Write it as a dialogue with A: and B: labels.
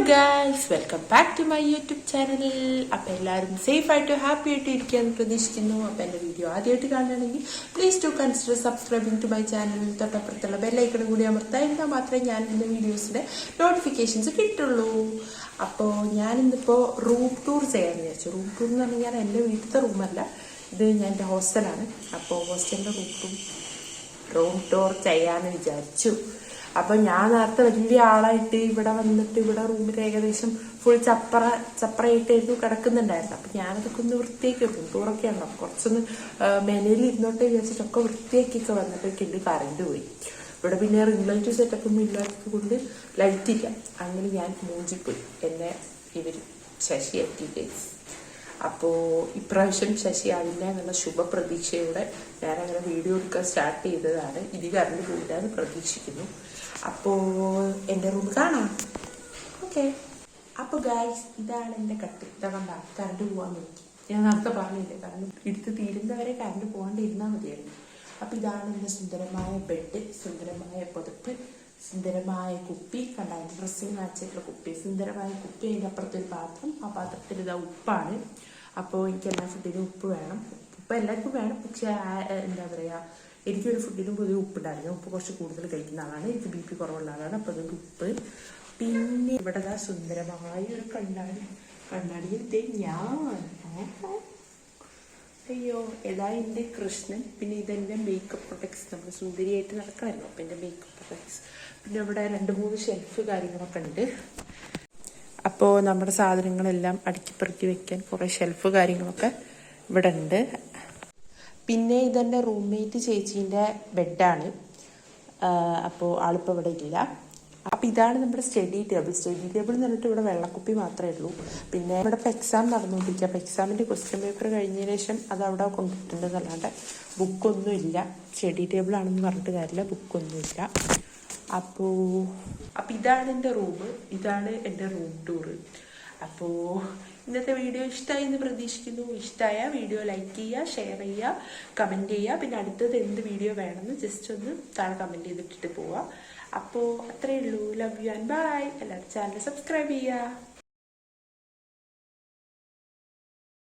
A: Guys, welcome back to my YouTube channel. അപ്പം എല്ലാവരും safe ആയിട്ട് ഹാപ്പി ആയിട്ട് ഇരിക്കുകയെന്ന് പ്രതീക്ഷിക്കുന്നു. അപ്പം എൻ്റെ വീഡിയോ ആദ്യമായിട്ട് കാണുകയാണെങ്കിൽ please to consider subscribing to my channel. തൊട്ടപ്പുറത്തുള്ള ബെല്ലൈക്കണും കൂടി അമർത്തായിരുന്നാൽ മാത്രമേ ഞാൻ എൻ്റെ വീഡിയോസിൻ്റെ നോട്ടിഫിക്കേഷൻസ് കിട്ടുള്ളൂ. അപ്പോൾ ഞാനിന്നിപ്പോൾ റൂം ടൂർ ചെയ്യാമെന്ന് വിചാരിച്ചു. റൂം ടൂർ എന്ന് പറഞ്ഞാൽ എൻ്റെ വീട്ടിലത്തെ റൂമല്ല, ഇത് ഞാൻ എൻ്റെ ഹോസ്റ്റലാണ്. അപ്പോൾ ഹോസ്റ്റലിൻ്റെ റൂം ടൂർ ചെയ്യാമെന്ന് വിചാരിച്ചു. അപ്പം ഞാൻ നേരത്തെ വലിയ ആളായിട്ട് ഇവിടെ വന്നിട്ട് ഇവിടെ റൂമിൽ ഏകദേശം ഫുൾ ചപ്പറയായിട്ടായിരുന്നു കിടക്കുന്നുണ്ടായിരുന്നു. അപ്പം ഞാനതൊക്കെ ഒന്ന് വൃത്തിയാക്കി വെക്കും. ടൂറൊക്കെ ഉണ്ടാവും, കുറച്ചൊന്ന് മെനയിൽ ഇരുന്നോട്ടെ വിചാരിച്ചിട്ടൊക്കെ വൃത്തിയാക്കിയൊക്കെ വന്നപ്പോഴേക്ക് എൻ്റെ കറണ്ട് പോയി. ഇവിടെ പിന്നെ റിംഗ് ലൈറ്റ് സെറ്റപ്പൊന്നും ഇല്ലാത്തത് കൊണ്ട് ലൈറ്റ് ഇല്ല. അങ്ങനെ ഞാൻ മൂഞ്ചിപ്പോയി. എന്നെ ഇവർ ശശി എത്തി. അപ്പോൾ ഇപ്രാവശ്യം ശശി ആവില്ല എന്നുള്ള ശുഭപ്രതീക്ഷയോടെ ഞാനങ്ങനെ വീഡിയോ എടുക്കാൻ സ്റ്റാർട്ട് ചെയ്തതാണ്. ഇത് കറണ്ട് പോയില്ല എന്ന് പ്രതീക്ഷിക്കുന്നു. അപ്പോൾ എൻ്റെ റൂം കാണാം. ഓക്കെ. അപ്പോൾ ഗായ്സ്, ഇതാണ് എൻ്റെ കട്ട്. ഇതാ കണ്ട കറണ്ട് പോകാൻ നോക്കി. ഞാൻ നേരത്തെ പറഞ്ഞില്ലേ, കറണ്ട് എടുത്ത് തീരുന്നവരെ കറണ്ട് പോകാണ്ടിരുന്നാൽ മതിയായിരുന്നു. അപ്പം ഇതാണ് എൻ്റെ സുന്ദരമായ ബെഡ്, സുന്ദരമായ പുതപ്പ്, സുന്ദരമായ കുപ്പി. കണ്ട എൻ്റെ ഡ്രസ്സിന് മാച്ചിട്ടുള്ള കുപ്പി, സുന്ദരമായ കുപ്പി. അതിൻ്റെ അപ്പുറത്തൊരു പാത്രം, ആ പാത്രത്തിൽ ഇതാ ഉപ്പാണ്. അപ്പോൾ എനിക്ക് എല്ലാ ഫുഡിനും ഉപ്പ് വേണം. ഉപ്പ് എല്ലാവർക്കും വേണം, പക്ഷെ എന്താ പറയുക, എനിക്കൊരു ഫുഡിനും പൊതുവെ ഉപ്പിടാറില്ല. ഉപ്പ് കുറച്ച് കൂടുതൽ കഴിക്കുന്ന ആളാണ്. എനിക്ക് BP കുറവുള്ള ആളാണ്. അപ്പോൾ അതുകൊണ്ട് ഉപ്പ്. പിന്നെ ഇവിടെ സുന്ദരമായ ഒരു കണ്ണാടിയിൽ ഞാൻ അയ്യോ ഏതാ എൻ്റെ കൃഷ്ണൻ. പിന്നെ ഇതെൻ്റെ മേക്കപ്പ് പ്രൊഡക്ട്സ്. നമ്മൾ സുന്ദരിയായിട്ട് നടക്കണമല്ലോ, അപ്പം എൻ്റെ മേക്കപ്പ് പ്രൊഡക്ട്സ്. പിന്നെ ഇവിടെ 2-3 ഷെൽഫ് കാര്യങ്ങളൊക്കെ ഉണ്ട്. അപ്പോൾ നമ്മുടെ സാധനങ്ങളെല്ലാം അടുക്കിപ്പെറുക്കി വെക്കാൻ കുറേ ഷെൽഫ് കാര്യങ്ങളൊക്കെ ഇവിടെ ഉണ്ട്. പിന്നെ ഇതെൻ്റെ റൂംമേറ്റ് ചേച്ചീൻ്റെ ബെഡാണ്. അപ്പോൾ ആളിപ്പോൾ ഇവിടെ ഇല്ല. അപ്പോൾ ഇതാണ് നമ്മുടെ സ്റ്റഡി ടേബിൾ എന്ന് പറഞ്ഞിട്ട് ഇവിടെ വെള്ളക്കുപ്പി മാത്രമേ ഉള്ളൂ. പിന്നെ ഇവിടെ ഇപ്പോൾ എക്സാം നടന്നുകൊണ്ടിരിക്കുക. അപ്പോൾ എക്സാമിൻ്റെ ക്വസ്റ്റ്യൻ പേപ്പർ കഴിഞ്ഞതിന് ശേഷം അത് അവിടെ കൊണ്ടിട്ടുണ്ടെന്നല്ലാണ്ട് ബുക്കൊന്നും ഇല്ല. സ്റ്റഡി ടേബിളാണെന്ന് പറഞ്ഞിട്ട് കാര്യമില്ല, ബുക്കൊന്നുമില്ല. അപ്പോൾ ഇതാണ് എൻ്റെ റൂം, ഇതാണ് എൻ്റെ റൂം ടൂറ്. അപ്പോൾ ഇന്നത്തെ വീഡിയോ ഇഷ്ടമായി എന്ന് പ്രതീക്ഷിക്കുന്നു. ഇഷ്ടമായ വീഡിയോ ലൈക്ക് ചെയ്യുക, ഷെയർ ചെയ്യുക, കമൻറ്റ് ചെയ്യുക. പിന്നെ അടുത്തത് എന്ത് വീഡിയോ വേണമെന്ന് ജസ്റ്റ് ഒന്ന് താഴെ കമൻറ്റ് ചെയ്തിട്ടിട്ട് പോവുക. അപ്പോൾ അത്രയേ ഉള്ളൂ. Love you and bye. എല്ലാവരും ചാനൽ സബ്സ്ക്രൈബ് ചെയ്യുക.